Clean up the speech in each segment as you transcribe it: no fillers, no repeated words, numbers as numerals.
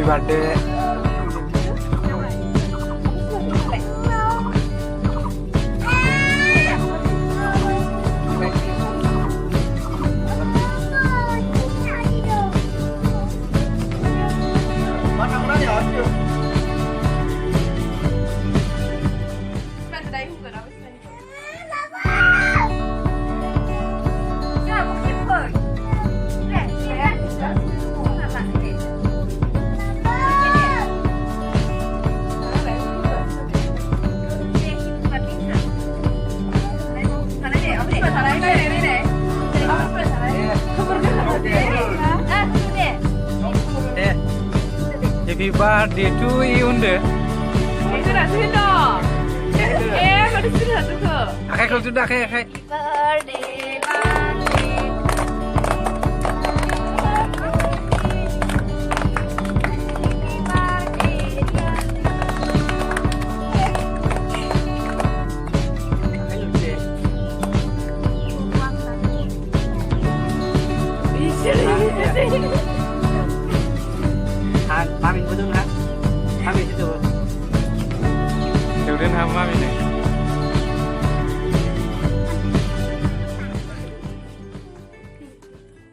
birthday Happy birthday to you deh. Itu dah sudah. Baru sudah tu ke? Akak kalau sudah akak. Birthday, Mami betul kan? Mami itu. Udah nama ini.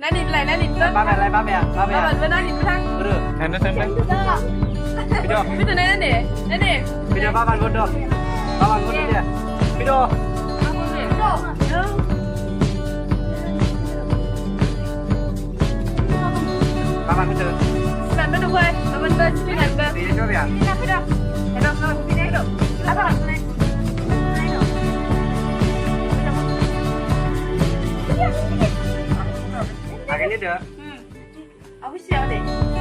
Nadine lại Nadine cơ. Mami lại mami à? Mami à? Mami bên Nadine bên thang. Betul. Sana. Video. Video này nè. Nadine. Video papan bodoh. Papan bodoh dia. Video. Papan betul. Bạn bắt được rồi. Bạn bên chuyên ngành cơ. Dia coba ya. Cái đâu? Cái đâu? Cái đâu? Cái đâu? Pakai ini dah. Official deh.